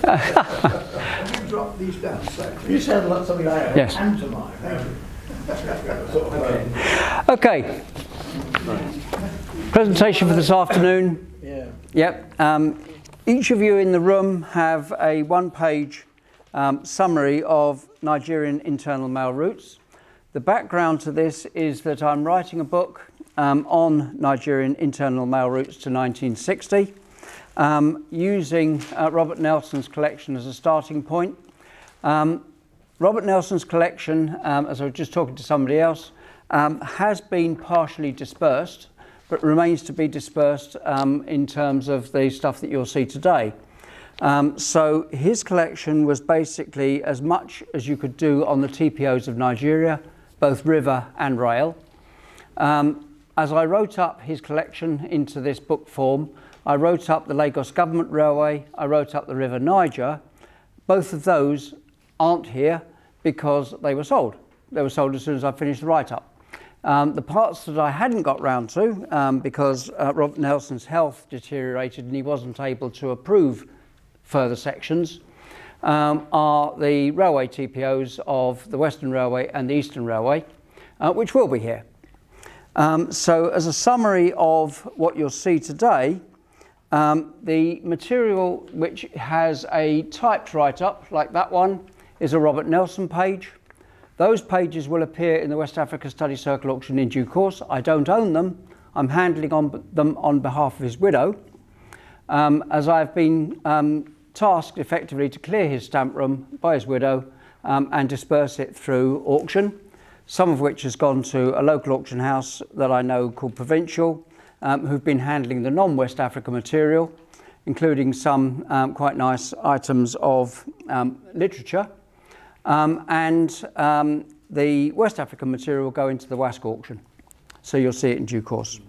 Have you dropped these down? So You sound like something I have. Yes. pantomime. Thank you. Okay. Presentation for this afternoon. Yeah. Yep. Each of you in the room have a one-page summary of Nigerian internal mail routes. The background to this is that I'm writing a book on Nigerian internal mail routes to 1960, using Robert Nelson's collection as a starting point. Robert Nelson's collection, as I was just talking to somebody else, has been partially dispersed, but remains to be dispersed in terms of the stuff that you'll see today. So his collection was basically as much as you could do on the TPOs of Nigeria, both river and rail. As I wrote up his collection into this book form, I wrote up the Lagos Government Railway, I wrote up the River Niger. Both of those aren't here because they were sold. They were sold as soon as I finished the write-up. The parts that I hadn't got round to, because Robert Nelson's health deteriorated and he wasn't able to approve further sections, are the railway TPOs of the Western Railway and the Eastern Railway, which will be here. So as a summary of what you'll see today, the material which has a typed write-up, like that one, is a Robert Nelson page. Those pages will appear in the West Africa Study Circle auction in due course. I don't own them. I'm handling them on behalf of his widow, as I've been tasked effectively to clear his stamp room by his widow and disperse it through auction, some of which has gone to a local auction house that I know called Provincial, who've been handling the non-West Africa material, including some quite nice items of literature. And the West African material will go into the WASC auction. So you'll see it in due course.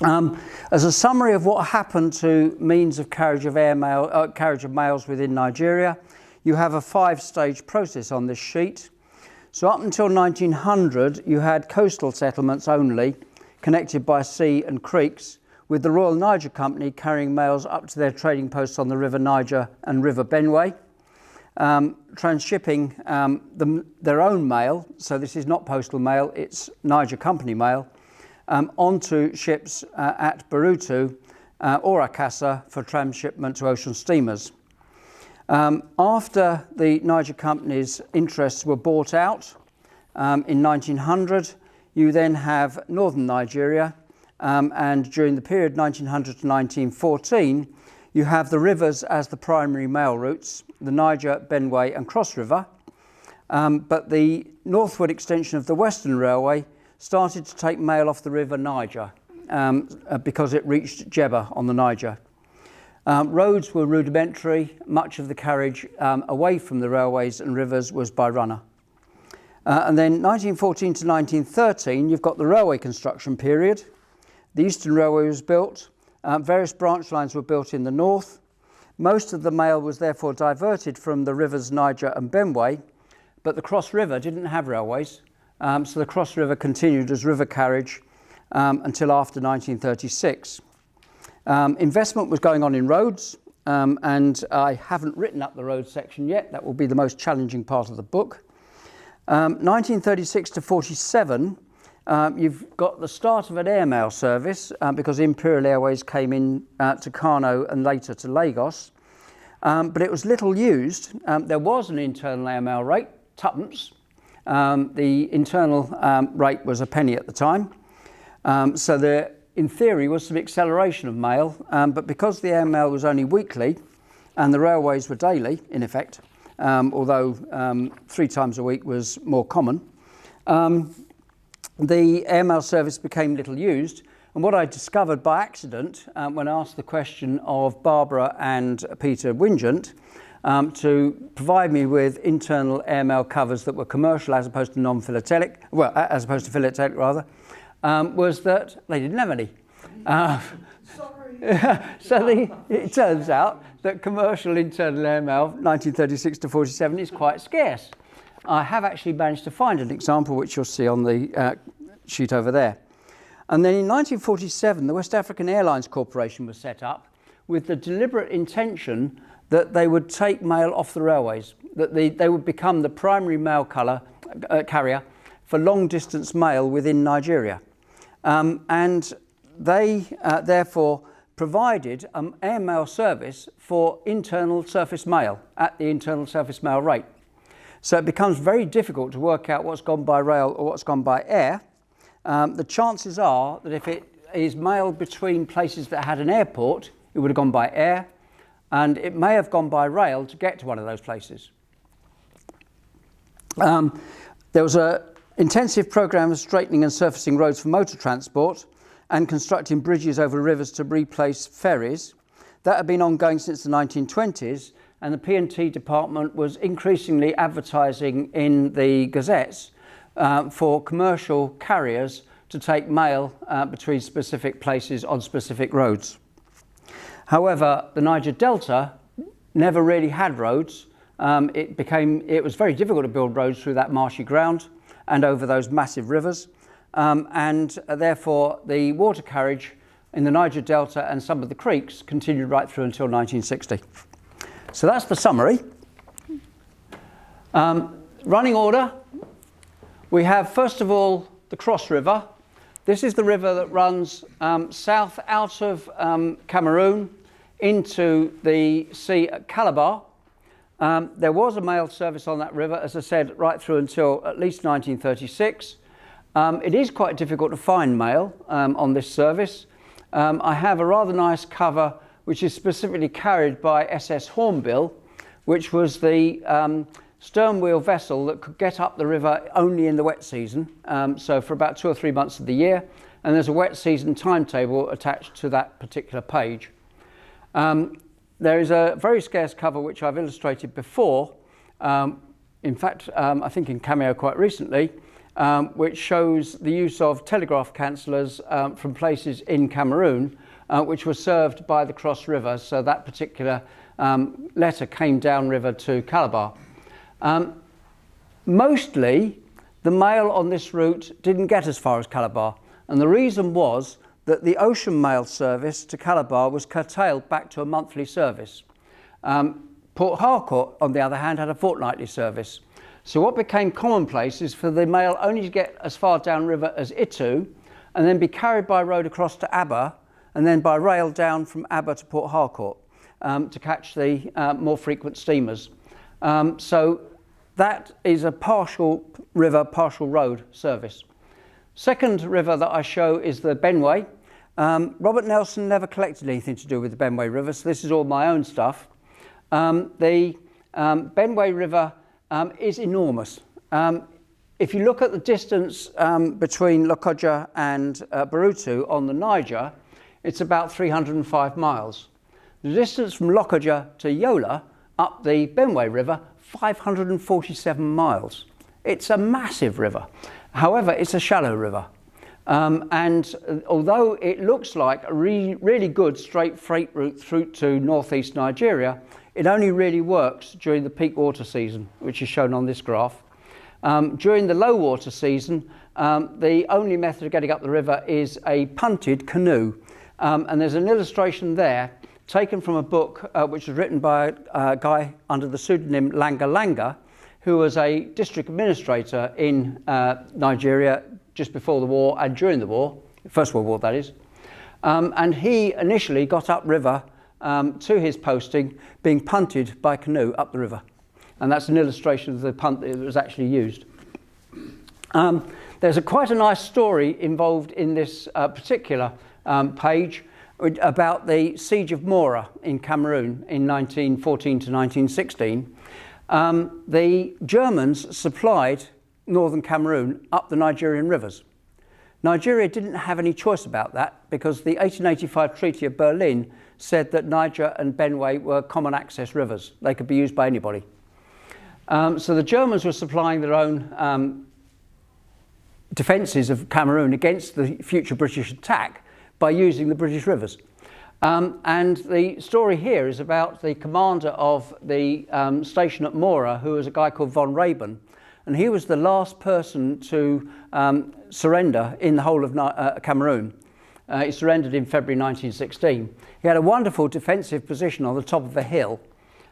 As a summary of what happened to means of carriage of carriage of mails within Nigeria, you have a 5-stage process on this sheet. So up until 1900, you had coastal settlements only, connected by sea and creeks, with the Royal Niger Company carrying mails up to their trading posts on the River Niger and River Benue, transshipping their own mail, so this is not postal mail, it's Niger Company mail, onto ships at Barutu or Akassa for transshipment to ocean steamers. After the Niger Company's interests were bought out in 1900, you then have northern Nigeria, and during the period 1900 to 1914, you have the rivers as the primary mail routes, the Niger, Benue and Cross River, but the northward extension of the Western Railway started to take mail off the River Niger because it reached Jebba on the Niger. Roads were rudimentary. Much of the carriage away from the railways and rivers was by runner. And then 1914 to 1913, you've got the railway construction period. The Eastern Railway was built. Various branch lines were built in the north. Most of the mail was therefore diverted from the rivers Niger and Benue, but the Cross River didn't have railways, so the Cross River continued as river carriage until after 1936. Investment was going on in roads, and I haven't written up the roads section yet. That will be the most challenging part of the book. 1936 to 47, you've got the start of an airmail service because Imperial Airways came in to Kano and later to Lagos, but it was little used. There was an internal airmail rate, twopence. The internal rate was a penny at the time, so there, in theory, was some acceleration of mail, but because the airmail was only weekly and the railways were daily, in effect, although 3 times a week was more common, the airmail service became little used. And what I discovered by accident when I asked the question of Barbara and Peter Wingent to provide me with internal airmail covers that were commercial as opposed to non-philatelic, well, as opposed to philatelic rather, was that they didn't have any. So it turns out that commercial internal airmail 1936 to 47 is quite scarce. I have actually managed to find an example which you'll see on the sheet over there. And then in 1947, the West African Airlines Corporation was set up with the deliberate intention that they would take mail off the railways, that they would become the primary mail carrier for long-distance mail within Nigeria. And they therefore provided an air mail service for internal surface mail at the internal surface mail rate. So it becomes very difficult to work out what's gone by rail or what's gone by air. The chances are that if it is mailed between places that had an airport, it would have gone by air, and it may have gone by rail to get to one of those places. There was an intensive programme of straightening and surfacing roads for motor transport and constructing bridges over rivers to replace ferries. That had been ongoing since the 1920s, and the P&T department was increasingly advertising in the gazettes for commercial carriers to take mail between specific places on specific roads. However, the Niger Delta never really had roads. It was very difficult to build roads through that marshy ground and over those massive rivers. And therefore the water carriage in the Niger Delta and some of the creeks continued right through until 1960. So that's the summary. Running order, we have first of all the Cross River. This is the river that runs south out of Cameroon into the sea at Calabar. There was a mail service on that river, as I said, right through until at least 1936. It is quite difficult to find mail on this service. I have a rather nice cover which is specifically carried by SS Hornbill, which was the stern wheel vessel that could get up the river only in the wet season, so for about 2 or 3 months of the year, and there's a wet season timetable attached to that particular page. There is a very scarce cover which I've illustrated before, in fact I think in Cameo quite recently, which shows the use of telegraph cancellors from places in Cameroon which were served by the Cross River, so that particular letter came downriver to Calabar. Mostly the mail on this route didn't get as far as Calabar, and the reason was that the ocean mail service to Calabar was curtailed back to a monthly service. Port Harcourt, on the other hand, had a fortnightly service. So what became commonplace is for the mail only to get as far downriver as Itu and then be carried by road across to Aba and then by rail down from Aba to Port Harcourt to catch the more frequent steamers. So that is a partial river, partial road service. Second river that I show is the Benway. Robert Nelson never collected anything to do with the Benway River, so this is all my own stuff. The Benway River is enormous. If you look at the distance between Lokoja and Barutu on the Niger, it's about 305 miles. The distance from Lokoja to Yola up the Benway River, 547 miles. It's a massive river. However, it's a shallow river. And although it looks like a really good straight freight route through to northeast Nigeria, it only really works during the peak water season, which is shown on this graph. During the low water season, the only method of getting up the river is a punted canoe. And there's an illustration there taken from a book which was written by a guy under the pseudonym Langa Langa, who was a district administrator in Nigeria just before the war and during the war, First World War that is. And he initially got upriver to his posting being punted by canoe up the river. And that's an illustration of the punt that was actually used. There's quite a nice story involved in this particular page about the Siege of Mora in Cameroon in 1914 to 1916. The Germans supplied northern Cameroon up the Nigerian rivers. Nigeria didn't have any choice about that because the 1885 Treaty of Berlin said that Niger and Benway were common access rivers. They could be used by anybody. So the Germans were supplying their own defences of Cameroon against the future British attack by using the British rivers. And the story here is about the commander of the station at Mora, who was a guy called von Raben. And he was the last person to surrender in the whole of Cameroon. He surrendered in February 1916. He had a wonderful defensive position on the top of a hill.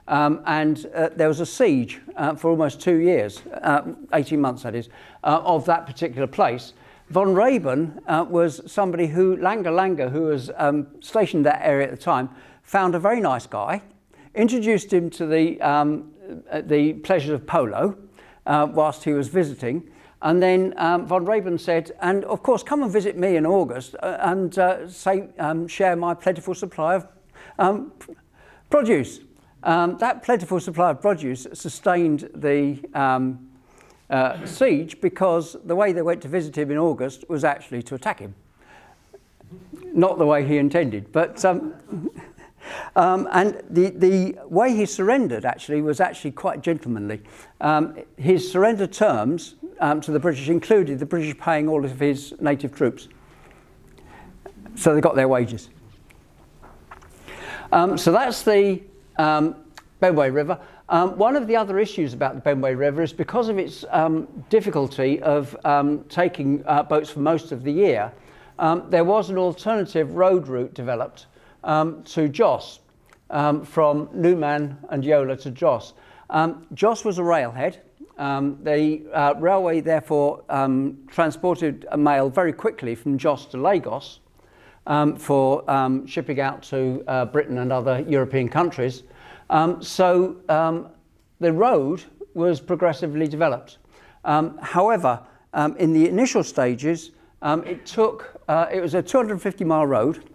There was a siege for almost 2 years, 18 months that is, of that particular place. Von Raben was somebody who, Langer, who was stationed in that area at the time, found a very nice guy, introduced him to the pleasures of polo whilst he was visiting, and then Von Raben said, and of course come and visit me in August and share my plentiful supply of produce. That plentiful supply of produce sustained the siege, because the way they went to visit him in August was actually to attack him. Not the way he intended, but and the way he surrendered actually was actually quite gentlemanly. His surrender terms to the British included the British paying all of his native troops. So they got their wages. So that's the Benway River. One of the other issues about the Benway River is because of its difficulty of taking boats for most of the year, there was an alternative road route developed to Jos, from Newman and Yola to Jos. Jos was a railhead. The railway therefore transported a mail very quickly from Jos to Lagos for shipping out to Britain and other European countries. So the road was progressively developed. However, in the initial stages, it was a 250-mile road.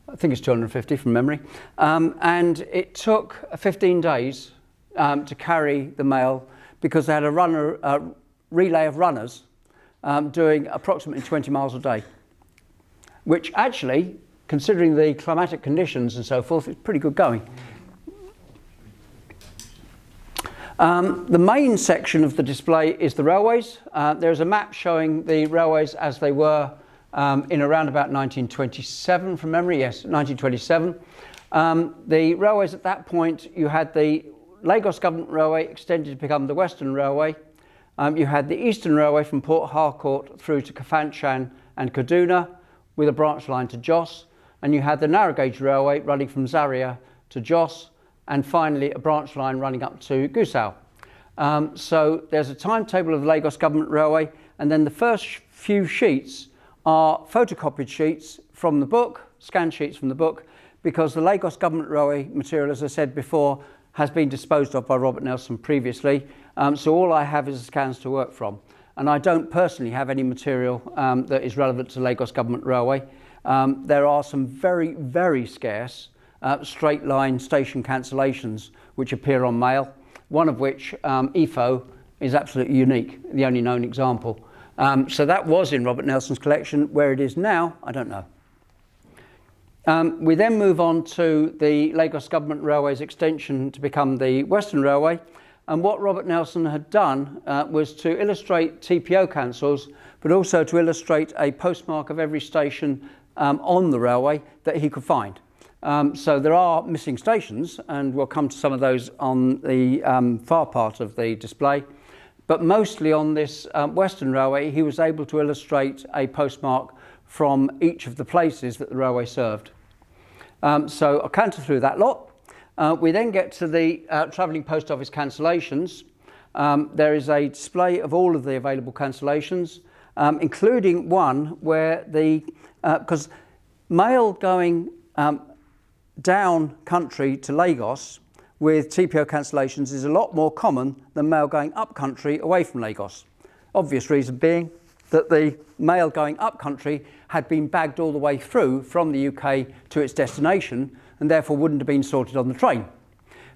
I think it's 250 from memory. And it took 15 days to carry the mail, because they had a relay of runners doing approximately 20 miles a day, which actually, considering the climatic conditions and so forth, is pretty good going. The main section of the display is the railways. There's a map showing the railways as they were in around about 1927 from memory. Yes, 1927. The railways at that point, you had the Lagos Government Railway extended to become the Western Railway. You had the Eastern Railway from Port Harcourt through to Kafanchan and Kaduna, with a branch line to Jos. And you had the narrow gauge railway running from Zaria to Jos, and finally a branch line running up to Gusau. So there's a timetable of the Lagos Government Railway, and then the first few sheets are photocopied sheets from the book, scanned sheets from the book, because the Lagos Government Railway material, as I said before, has been disposed of by Robert Nelson previously. So all I have is the scans to work from. And I don't personally have any material that is relevant to Lagos Government Railway. There are some very, very scarce straight line station cancellations which appear on mail, one of which, EFO, is absolutely unique, the only known example. So that was in Robert Nelson's collection. Where it is now, I don't know. We then move on to the Lagos Government Railway's extension to become the Western Railway. And what Robert Nelson had done was to illustrate TPO cancels, but also to illustrate a postmark of every station on the railway that he could find. So there are missing stations, and we'll come to some of those on the far part of the display. But mostly on this Western Railway, he was able to illustrate a postmark from each of the places that the railway served. So I'll canter through that lot. We then get to the travelling post office cancellations. There is a display of all of the available cancellations, including one where because mail going down country to Lagos with TPO cancellations is a lot more common than mail going up country away from Lagos. Obvious reason being that the mail going up country had been bagged all the way through from the UK to its destination, and therefore wouldn't have been sorted on the train.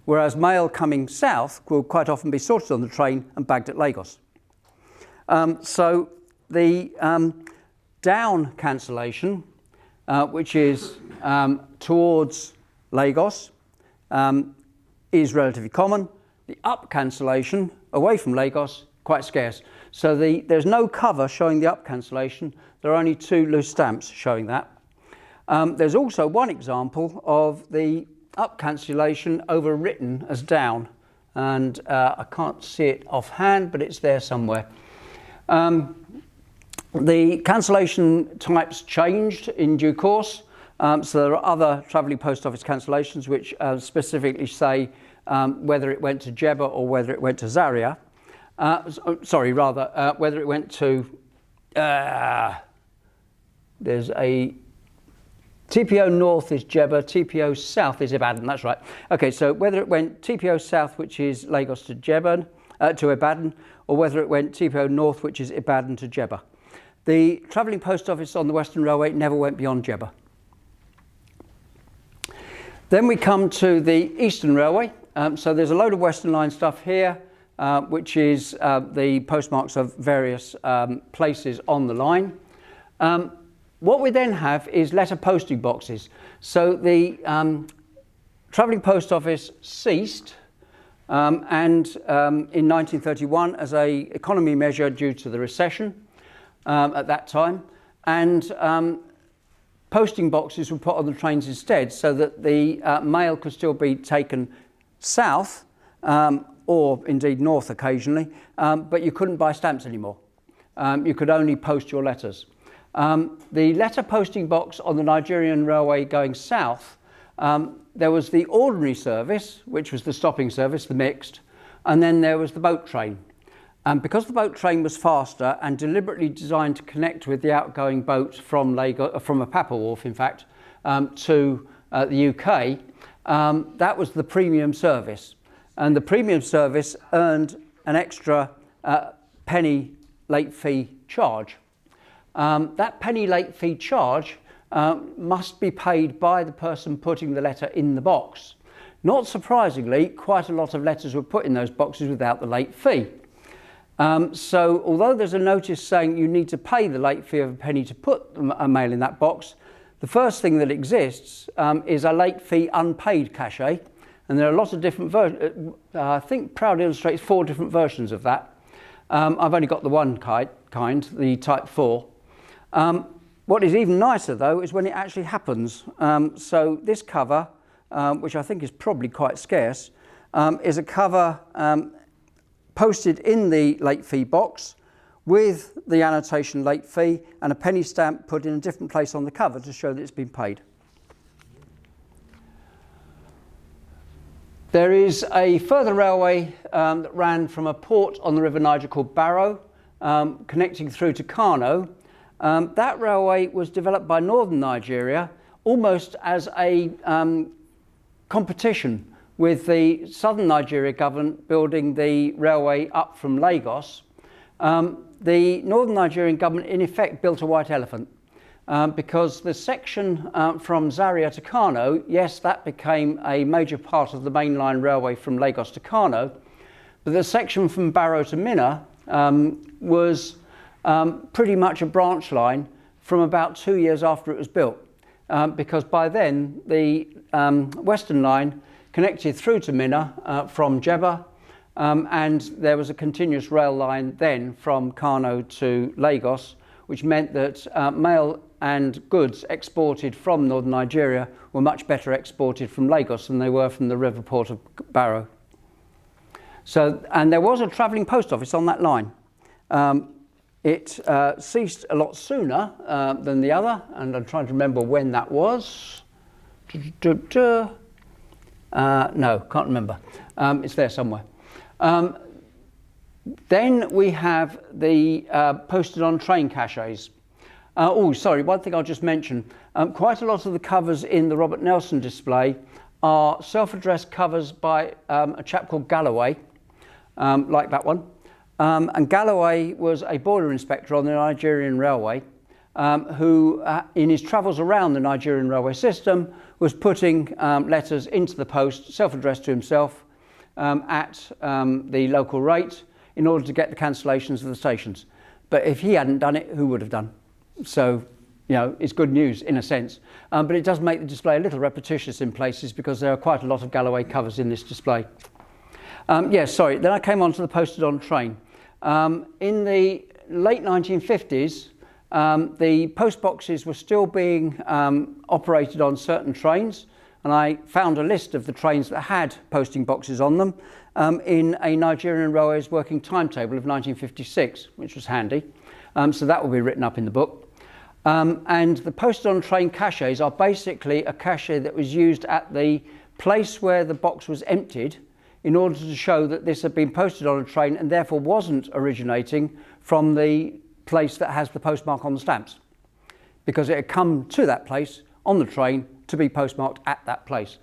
Whereas mail coming south will quite often be sorted on the train and bagged at Lagos. So the down cancellation, which is towards Lagos, is relatively common. The up cancellation away from Lagos, quite scarce. So there's no cover showing the up cancellation. There are only 2 loose stamps showing that. There's also one example of the up cancellation overwritten as down, and I can't see it offhand, but it's there somewhere. The cancellation types changed in due course, so there are other travelling post office cancellations which specifically say whether it went to Jebba or whether it went to Zaria. Whether it went to, there's a TPO North is Jebba, TPO South is Ibadan, that's right. Okay, so whether it went TPO South, which is Lagos to Jebba, to Ibadan, or whether it went TPO North, which is Ibadan to Jebba. The travelling post office on the Western Railway never went beyond Jebba. Then we come to the Eastern Railway. So there's a load of Western Line stuff here, which is the postmarks of various places on the line. What we then have is letter posting boxes. So the travelling post office ceased in 1931 as an economy measure due to the recession at that time, and posting boxes were put on the trains instead, so that the mail could still be taken south or indeed north occasionally, but you couldn't buy stamps anymore. You could only post your letters. The letter posting box on the Nigerian Railway going south, there was the ordinary service, which was the stopping service, the mixed, and then there was the boat train. Because the boat train was faster and deliberately designed to connect with the outgoing boat from Lagos, from Apapa Wharf, in fact, to the UK, that was the premium service. And the premium service earned an extra penny late fee charge. That penny late fee charge must be paid by the person putting the letter in the box. Not surprisingly, quite a lot of letters were put in those boxes without the late fee. So although there's a notice saying you need to pay the late fee of a penny to put a mail in that box, the first thing that exists is a late fee unpaid cachet, and there are a lot of different versions. I think Proud illustrates 4 different versions of that. I've only got the one kind, the Type 4. What is even nicer though is when it actually happens. So this cover, which I think is probably quite scarce, is a cover posted in the late fee box with the annotation late fee and a penny stamp put in a different place on the cover to show that it's been paid. There is a further railway that ran from a port on the River Niger called Barrow, connecting through to Kano. That railway was developed by northern Nigeria almost as a competition with the southern Nigeria government building the railway up from Lagos. The northern Nigerian government in effect built a white elephant because the section from Zaria to Kano, yes, that became a major part of the mainline railway from Lagos to Kano, but the section from Barrow to Minna was pretty much a branch line from about 2 years after it was built, because by then the Western Line connected through to Minna from Jebba, and there was a continuous rail line then from Kano to Lagos, which meant that mail and goods exported from northern Nigeria were much better exported from Lagos than they were from the river port of Barrow. So, and there was a travelling post office on that line. It ceased a lot sooner than the other, and I'm trying to remember when that was. No, can't remember. It's there somewhere. Then we have the posted on train cachets. One thing I'll just mention. Quite a lot of the covers in the Robert Nelson display are self-addressed covers by a chap called Galloway, like that one. And Galloway was a boiler inspector on the Nigerian Railway, who, in his travels around the Nigerian railway system, was putting letters into the post, self-addressed to himself, at the local rate in order to get the cancellations of the stations. But if he hadn't done it, who would have done? So, you know, it's good news in a sense. But it does make the display a little repetitious in places because there are quite a lot of Galloway covers in this display. Then I came on to the posted on train. In the late 1950s, the post boxes were still being operated on certain trains, and I found a list of the trains that had posting boxes on them in a Nigerian Railways working timetable of 1956, which was handy. So that will be written up in the book. And the posted on train cachets are basically a cachet that was used at the place where the box was emptied in order to show that this had been posted on a train and therefore wasn't originating from the place that has the postmark on the stamps, because it had come to that place on the train to be postmarked at that place.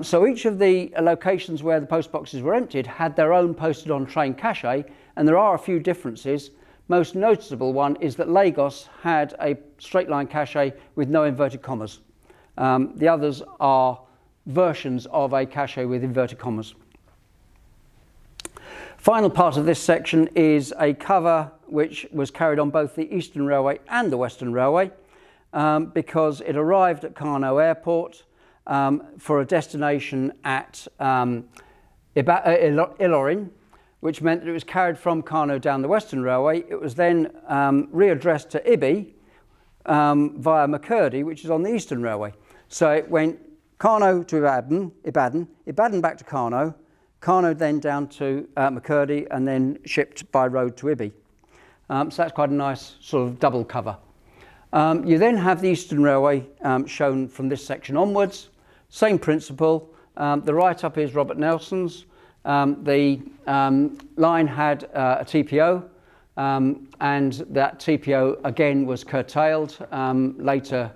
So each of the locations where the postboxes were emptied had their own posted on train cachet, and there are a few differences. Most noticeable one is that Lagos had a straight line cachet with no inverted commas. The others are versions of a cachet with inverted commas. Final part of this section is a cover which was carried on both the Eastern Railway and the Western Railway, because it arrived at Kano Airport for a destination at Ilorin, which meant that it was carried from Kano down the Western Railway. It was then readdressed to Ibi via Makurdi, which is on the Eastern Railway. So it went Kano to Ibadan back to Kano, Kano then down to Makurdi, and then shipped by road to Ibi. So that's quite a nice sort of double cover. You then have the Eastern Railway shown from this section onwards. Same principle. The write-up is Robert Nelson's. The line had a TPO, and that TPO again was curtailed later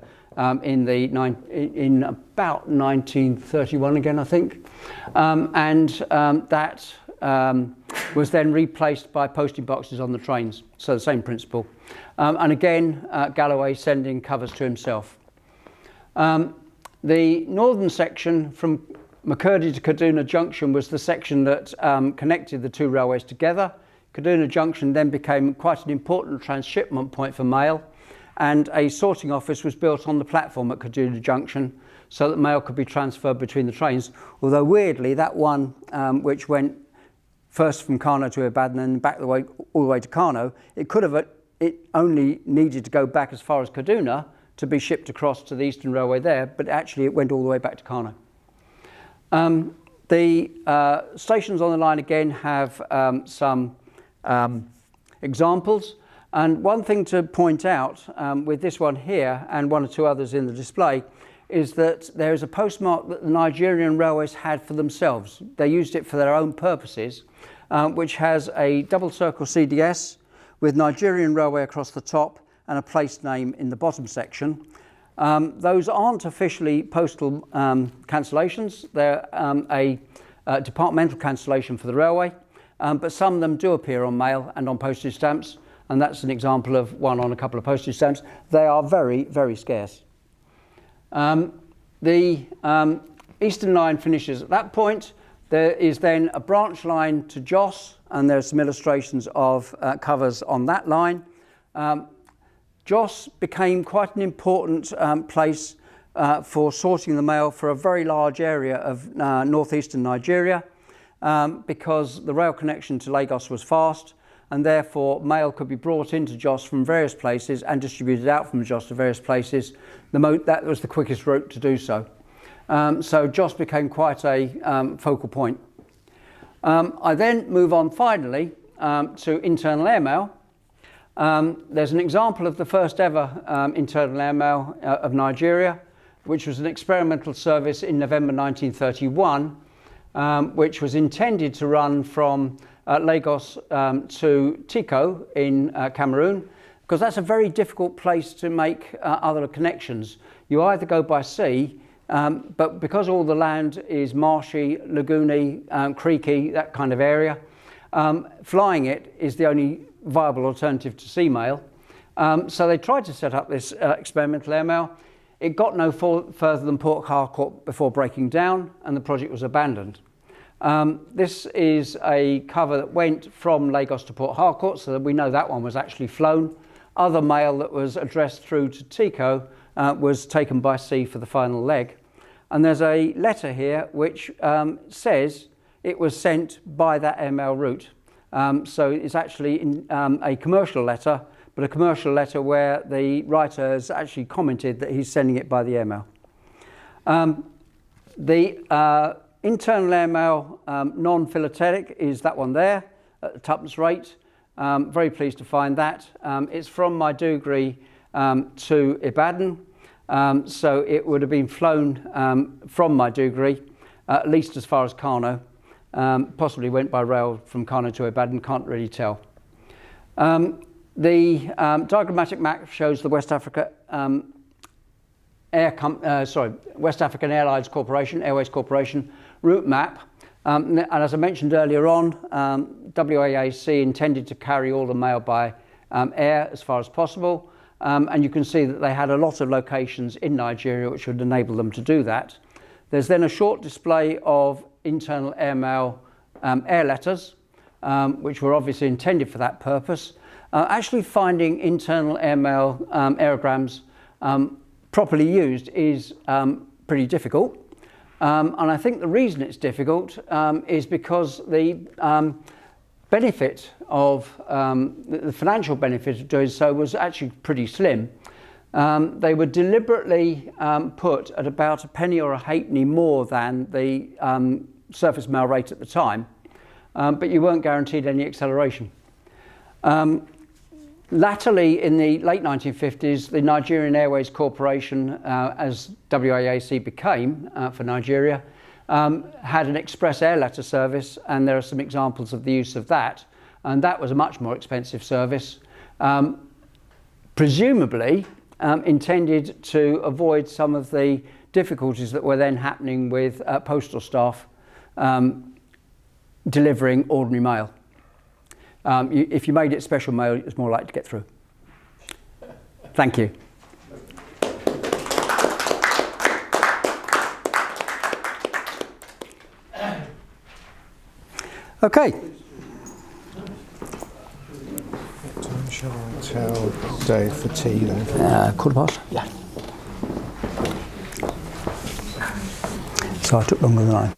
in about 1931 again, I think, that was then replaced by posting boxes on the trains. So the same principle. And again, Galloway sending covers to himself. The northern section from Makurdi to Kaduna Junction was the section that connected the two railways together. Kaduna Junction then became quite an important transshipment point for mail, and a sorting office was built on the platform at Kaduna Junction so that mail could be transferred between the trains. Although weirdly, that one which went first from Kano to Ibadan and back all the way to Kano, it only needed to go back as far as Kaduna to be shipped across to the Eastern Railway there, but actually it went all the way back to Kano. The stations on the line again have some examples, and one thing to point out with this one here and one or two others in the display is that there is a postmark that the Nigerian railways had for themselves. They used it for their own purposes, which has a double circle CDS with Nigerian Railway across the top and a place name in the bottom section. Those aren't officially postal cancellations. They're a departmental cancellation for the railway, but some of them do appear on mail and on postage stamps, and that's an example of one on a couple of postage stamps. They are very, very scarce. The Eastern line finishes at that point. There is then a branch line to Jos, and there's some illustrations of covers on that line. Jos became quite an important place for sorting the mail for a very large area of northeastern Nigeria, because the rail connection to Lagos was fast, and therefore mail could be brought into Jos from various places and distributed out from Jos to various places. That was the quickest route to do so. So Jos became quite a focal point. I then move on finally to internal airmail. There's an example of the first ever internal airmail of Nigeria, which was an experimental service in November 1931, which was intended to run from Lagos to Tiko in Cameroon, because that's a very difficult place to make other connections. You either go by sea, but because all the land is marshy, lagoony, creeky, that kind of area, flying it is the only viable alternative to sea mail. So they tried to set up this experimental airmail. It got no further than Port Harcourt before breaking down, and the project was abandoned. This is a cover that went from Lagos to Port Harcourt, so that we know that one was actually flown. Other mail that was addressed through to Tiko was taken by sea for the final leg. And there's a letter here which says it was sent by that airmail route. So it's actually a commercial letter, but a commercial letter where the writer has actually commented that he's sending it by the airmail. The internal airmail non-philatelic is that one there at the tuppence rate. Very pleased to find that. It's from Maiduguri to Ibadan. So it would have been flown from Maiduguri, at least as far as Kano. possibly went by rail from Kano to Ibadan, can't really tell. The diagrammatic map shows the West African Airlines Corporation, Airways Corporation route map. And as I mentioned earlier on, WAAC intended to carry all the mail by air as far as possible. And you can see that they had a lot of locations in Nigeria which would enable them to do that. There's then a short display of internal airmail air letters, which were obviously intended for that purpose. Actually finding internal airmail aerograms properly used is pretty difficult. And I think the reason it's difficult is because the benefit of the financial benefit of doing so was actually pretty slim. They were deliberately put at about a penny or a halfpenny more than the surface mail rate at the time, but you weren't guaranteed any acceleration. Latterly, in the late 1950s, the Nigerian Airways Corporation, as WAAC became for Nigeria, had an express air letter service, and there are some examples of the use of that. And that was a much more expensive service, presumably intended to avoid some of the difficulties that were then happening with postal staff delivering ordinary mail. If you made it special mail, it was more likely to get through. Thank you. Okay. What time shall I tell Dave for tea then? 15:15. Yeah. So I took longer than I.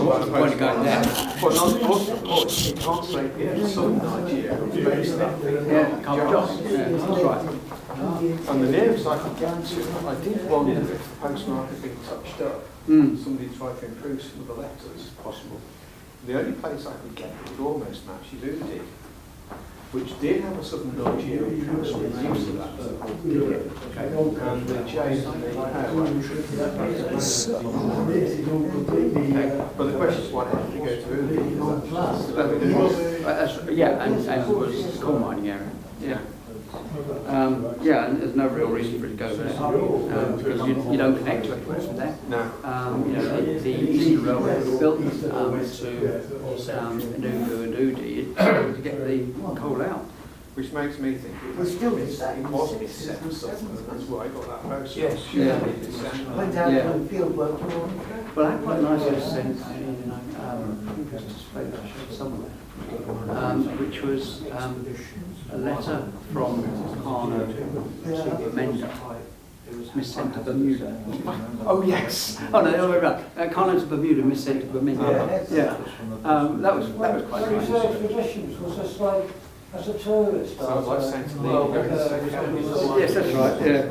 what's the point of going there? Well, not you can't say, yeah, some Nigeria, based that thing. Yeah, can't just. Yeah, that's right. And the nearest I could get to, I did wonder if the postmark had been touched up. Mm. Somebody tried to improve some of the letters, possible. The only place I could get that would almost match is Udi, which did have a Southern Nigerian council use of that. Okay. And the J and the okay. But the question is, why did you go to Udi? Yeah, and it was a coal mining area. Yeah. Yeah, and there's no real reason for it to go there because you don't connect to anywhere from there. No. The Eastern Railway was built to Enugu and Udi to get the coal out. Which makes me think it was still it was set something, and that's why I got that post. Yes. Yeah. Went out Yeah. and field work. Well, I had quite a nice sense somewhere, which was a letter from Carno to Bermuda. Miss sent to Bermuda. Oh yes. Oh no, the other way around. Carno to Bermuda, Miss sent to Bermuda. Yeah. That was quite nice. Traditions was just like as a tourist. Sounds like Saint Lee. Yes, that's right. Yeah.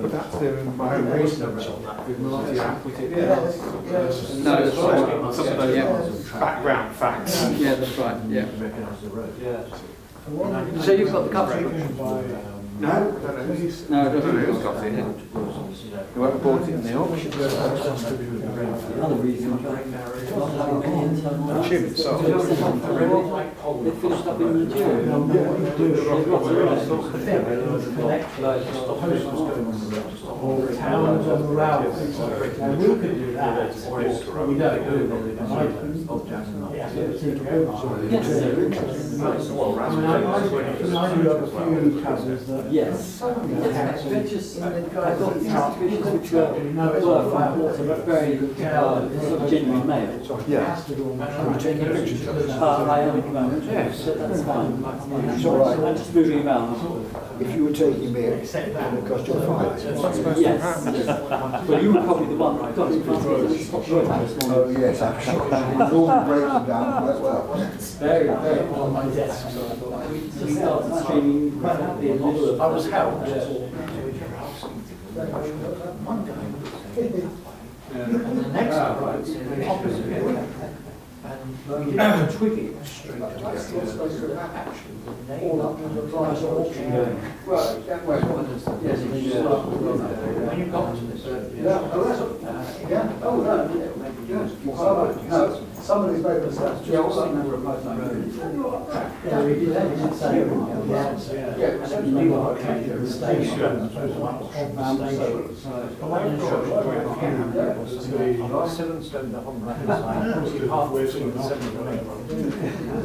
But that's my own research on that. With multi-applicant. No, that's right. Some of those background facts. Yeah, that's right. Yeah. So you've got the cover. No, I don't know. No, I don't know who's got it. Whoever bought it in the auction. Another reason The tube itself. they finished up in Nigeria. Towns on the railways. And we could do that. We don't do it in Ireland. Yeah, so take over. Yes, I mean, I do have a few cousins that. yes. They're just, I thought the archbishops which were very sort of genuine male. Yeah. I am at the moment, so that's fine. I'm just moving around. If you were taking me, it would cost you a five. Yes. Well, you were probably the one that got it this morning. Oh, yes, actually. All breaking down quite well. Very, very on my desk. So I thought we started streaming right at the middle of. I was helped. And the next one, the opposite. And we did have a twigging street. All up to the price of auction. Yes, when you got to this. Some of these papers are just. Yeah, we did say, and then people came to the station, on the station.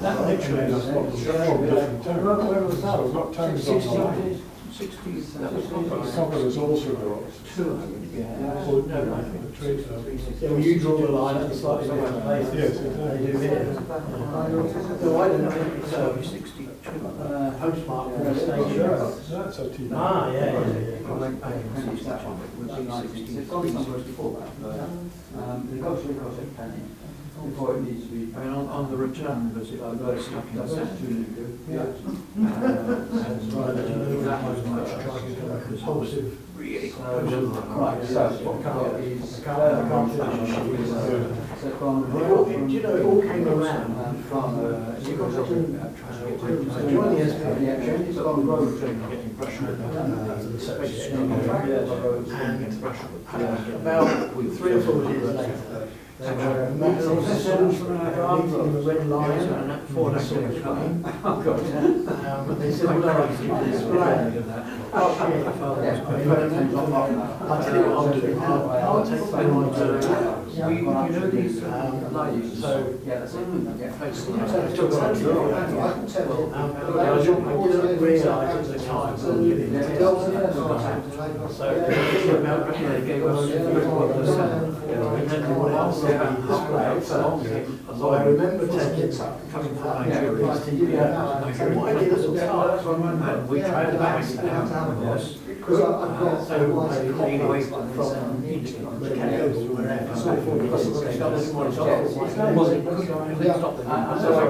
That literally is what the Where was that? We've got towns on 60s. Some of us also got 200. No, I think the trees are. Yeah, well, you draw the line at a slightly different place. Yes, exactly. They do here. So I don't think it's postmark for the station. That's a TV. Ah, yeah. Before it needs to be. I mean, on the return visit, I got stuck in That was much compulsive. really Right, so what colour is? Do you know, it all came around from, join the SPA, it's on the road getting pressure. And about 3 or 4 years later, there were meeting the red line and 4 days coming. But they said, well, I'll tell you what I'll do. I'll take the line You know these ladies? So, Yeah, that's it. I didn't realise at the time. So, they gave us 51%. And then what else they had displayed. So I remember coming from Nigeria. And what I did at the time, and we tried to back down. Because I've got So they clean away from mechanical wherever. So I thought it wasn't